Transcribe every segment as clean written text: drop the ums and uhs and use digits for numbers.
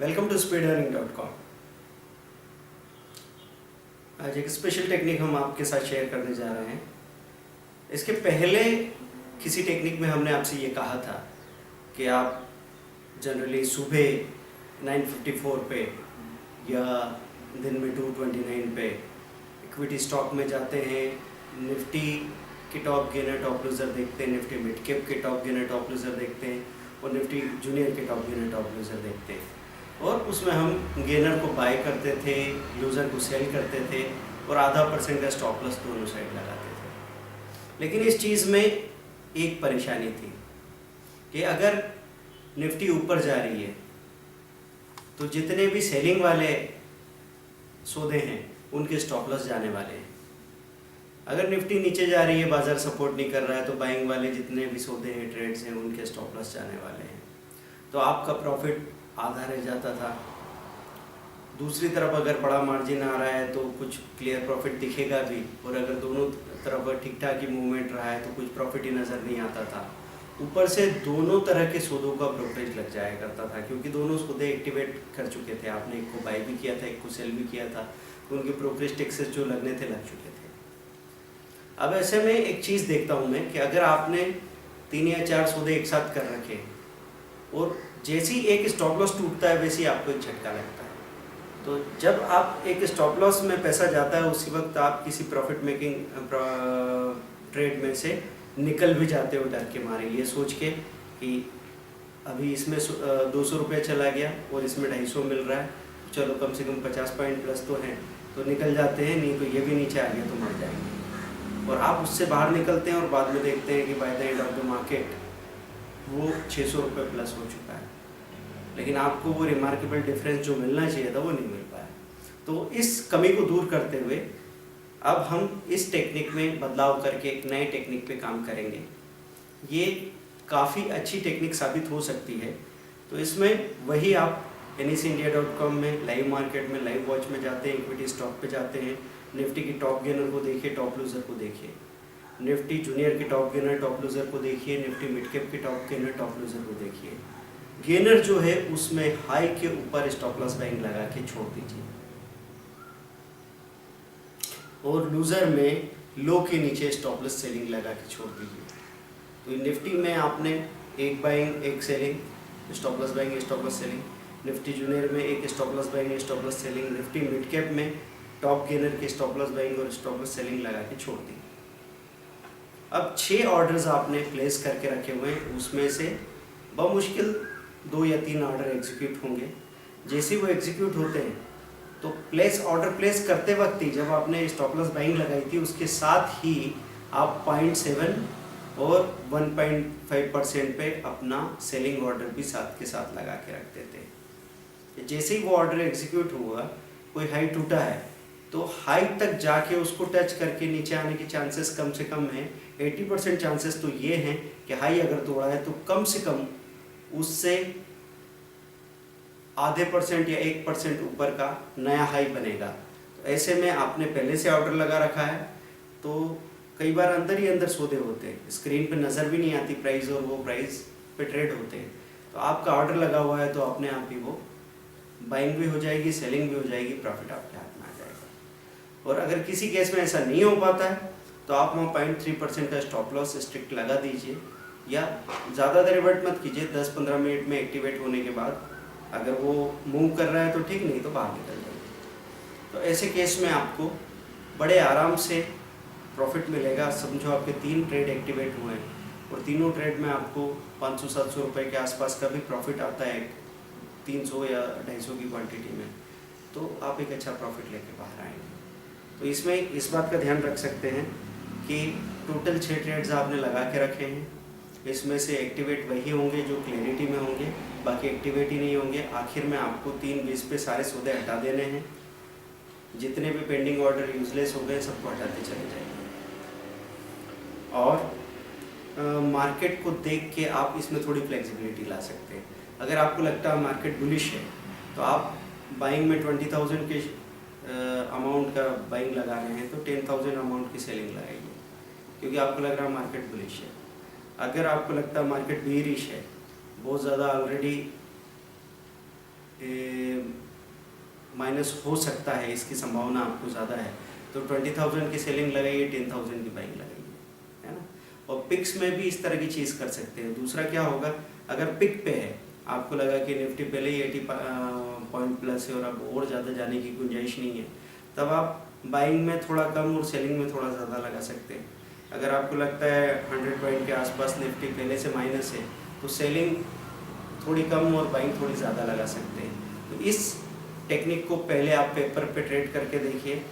Welcome to speedearning.com। आज एक special technique हम आपके साथ शेयर करने जा रहे हैं। इसके पहले किसी टेक्निक में हमने आपसे ये कहा था कि आप जनरली सुबह 9:54 पे या दिन में 2:29 पे इक्विटी स्टॉक में जाते हैं, निफ्टी के टॉप गेनर टॉप लूज़र देखते हैं, निफ्टी मिड कैप के टॉप गेनर टॉप लूज़र देखते हैं और निफ्टी जूनियर के टॉप गेनर टॉप लूज़र देखते हैं। और उसमें हम गेनर को बाय करते थे, लूज़र को सेल करते थे और आधा % का स्टॉप लॉस दोनों साइड लगाते थे। लेकिन इस चीज़ में एक परेशानी थी कि अगर निफ्टी ऊपर जा रही है तो जितने भी सेलिंग वाले सौदे हैं उनके स्टॉप लॉस जाने वाले हैं। अगर निफ्टी नीचे जा रही है, बाजार सपोर्ट नहीं कर रहा है, तो बाइंग वाले जितने भी सौदे हैं, ट्रेड्स हैं, उनके स्टॉप लॉस जाने वाले हैं। तो आपका प्रॉफिट आधा रह जाता था। दूसरी तरफ अगर बड़ा मार्जिन आ रहा है तो कुछ क्लियर प्रॉफिट दिखेगा भी, और अगर दोनों तरफ ठीक ठाक ही मूवमेंट रहा है तो कुछ प्रॉफिट ही नज़र नहीं आता था। ऊपर से दोनों तरह के सौदों का ब्रोकरेज लग जाया करता था, क्योंकि दोनों सौदे एक्टिवेट कर चुके थे। आपने एक को बाय भी किया था, एक को सेल भी किया था, तो उनके ब्रोकरेज टैक्सेस जो लगने थे लग चुके थे। अब ऐसे में एक चीज़ देखता हूँ मैं कि अगर आपने 3 या 4 सौदे एक साथ कर रखे और जैसे ही एक स्टॉप लॉस टूटता है वैसे ही आपको एक झटका लगता है। तो जब आप एक स्टॉप लॉस में पैसा जाता है उसी वक्त आप किसी प्रॉफिट मेकिंग ट्रेड में से निकल भी जाते हो डर के मारे, ये सोच के कि अभी इसमें 200 रुपये चला गया और इसमें 250 मिल रहा है, चलो कम से कम 50 पॉइंट प्लस तो हैं, तो निकल जाते हैं, नहीं तो ये भी नीचे आ गया तो मर जाएंगे। और आप उससे बाहर निकलते हैं और बाद में देखते हैं कि by the end of the market वो 600 रुपये प्लस हो चुका है, लेकिन आपको वो रिमार्केबल डिफरेंस जो मिलना चाहिए था वो नहीं मिल पाया। तो इस कमी को दूर करते हुए अब हम इस टेक्निक में बदलाव करके एक नए टेक्निक पे काम करेंगे। ये काफ़ी अच्छी टेक्निक साबित हो सकती है। तो इसमें वही आप NSeindia.com में लाइव मार्केट में लाइव वॉच में जाते हैं, इक्विटी स्टॉक पे जाते हैं, निफ्टी की टॉप गेनर को देखिए, टॉप लूज़र को देखिए, निफ्टी जूनियर के टॉप गेनर टॉप लूज़र को देखिए, निफ्टी मिड कैप के टॉप गेनर टॉप लूज़र को देखिए। गेनर जो है उसमें हाई के ऊपर स्टॉप लॉस बाइंग लगा के छोड़ दीजिए और लूज़र में लो के नीचे स्टॉप लॉस सेलिंग लगा के छोड़ दीजिए। तो निफ्टी में आपने एक बाइंग एक selling, stop loss buying stop loss selling, Nifty junior में एक stop loss buying stop loss selling, Nifty mid cap में टॉप गेनर के स्टॉप लॉस बाइंग और स्टॉप लॉस सेलिंग लगा के छोड़ दी। अब 6 ऑर्डर्स आपने प्लेस करके रखे हुए हैं, उसमें से बमुश्किल 2 या 3 ऑर्डर एग्जीक्यूट होंगे। जैसे वो एग्जीक्यूट होते हैं तो ऑर्डर प्लेस करते वक्त ही जब आपने स्टॉप लॉस बाइंग लगाई थी उसके साथ ही आप 0.7 और 1.5% पे अपना सेलिंग ऑर्डर भी साथ के साथ लगा के रखते थे। जैसे ही वो ऑर्डर एग्जीक्यूट हुआ, कोई हाई टूटा है तो हाई तक जाके उसको टच करके नीचे आने की चांसेस कम से कम है। 80% चांसेस तो ये हैं कि हाई अगर तोड़ा है तो कम से कम उससे आधे % या 1% ऊपर का नया हाई बनेगा। तो ऐसे में आपने पहले से ऑर्डर लगा रखा है तो कई बार अंदर ही अंदर सौदे होते हैं, स्क्रीन पे नज़र भी नहीं आती प्राइस और वो प्राइस पे ट्रेड होते हैं। तो आपका ऑर्डर लगा हुआ है तो अपने आप ही वो बाइंग भी हो जाएगी, सेलिंग भी हो जाएगी, प्रॉफिट आपके हाथ में आ जाएगा। और अगर किसी केस में ऐसा नहीं हो पाता है तो आप वहाँ 0.3% का स्टॉप लॉस स्ट्रिक्ट लगा दीजिए, या ज़्यादा देर वेट मत कीजिए। 10-15 मिनट में एक्टिवेट होने के बाद अगर वो मूव कर रहा है तो ठीक, नहीं तो बाहर निकल जाइए। तो ऐसे केस में आपको बड़े आराम से प्रॉफिट मिलेगा। समझो आपके 3 ट्रेड एक्टिवेट हुए हैं और तीनों ट्रेड में आपको 500-700 रुपये के आसपास का भी प्रॉफिट आता है 300 या 250 की क्वांटिटी में, तो आप एक अच्छा प्रॉफिट लेके बाहर आएंगे। तो इसमें इस बात का ध्यान रख सकते हैं कि टोटल 6 ट्रेड्स आपने लगा के रखे हैं, इसमें से एक्टिवेट वही होंगे जो क्लैरिटी में होंगे, बाकी एक्टिवेट ही नहीं होंगे। आखिर में आपको 3:20 पे सारे सौदे हटा देने हैं। जितने भी पेंडिंग ऑर्डर यूजलेस हो गए सबको हटाते चले जाएंगे। और मार्केट को देख के आप इसमें थोड़ी फ्लेक्सिबिलिटी ला सकते हैं। अगर आपको लगता है मार्केट बुलिश है तो आप बाइंग में 20,000 के अमाउंट का बाइंग लगा रहे हैं तो 10,000 अमाउंट की सेलिंग लगाइए, क्योंकि आपको लग रहा है मार्केट बुलिश है। अगर आपको लगता है मार्केट बेरिश है, बहुत ज़्यादा ऑलरेडी माइनस हो सकता है, इसकी संभावना आपको ज़्यादा है, तो 20,000 की सेलिंग लगाइए, 10,000 की बाइंग लगाइए, है ना। और पिक्स में भी इस तरह की चीज़ कर सकते हैं। दूसरा क्या होगा, अगर पिक पे है, आपको लगा कि निफ्टी पहले ही 80 पॉइंट प्लस है और अब और ज़्यादा जाने की गुंजाइश नहीं है, तब आप बाइंग में थोड़ा कम और सेलिंग में थोड़ा ज़्यादा लगा सकते हैं। अगर आपको लगता है 100 पॉइंट के आसपास निफ्टी पहले से माइनस है, तो सेलिंग थोड़ी कम और बाइंग थोड़ी ज़्यादा लगा सकते हैं। तो इस टेक्निक को पहले आप पेपर पे ट्रेड करके देखिए।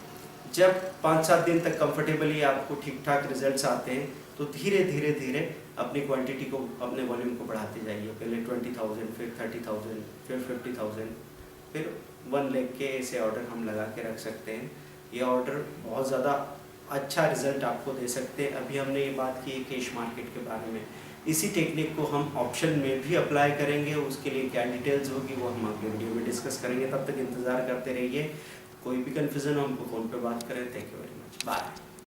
जब 5-7 दिन तक कंफर्टेबली आपको ठीक ठाक रिजल्ट्स आते हैं, तो धीरे धीरे धीरे अपनी क्वांटिटी को, अपने वॉल्यूम को बढ़ाते जाइए। पहले 20,000, फिर 30,000, फिर 50,000, फिर 1 लाख के ऐसे ऑर्डर हम लगा के रख सकते हैं। ये ऑर्डर बहुत ज़्यादा अच्छा रिजल्ट आपको दे सकते हैं। अभी हमने ये बात की है कैश मार्केट के बारे में, इसी टेक्निक को हम ऑप्शन में भी अप्लाई करेंगे। उसके लिए क्या डिटेल्स होगी वो हम अगले वीडियो में डिस्कस करेंगे। तब तक इंतज़ार करते रहिए। कोई भी कन्फ्यूज़न हो हमको फ़ोन पे बात करें। Thank you very much, bye.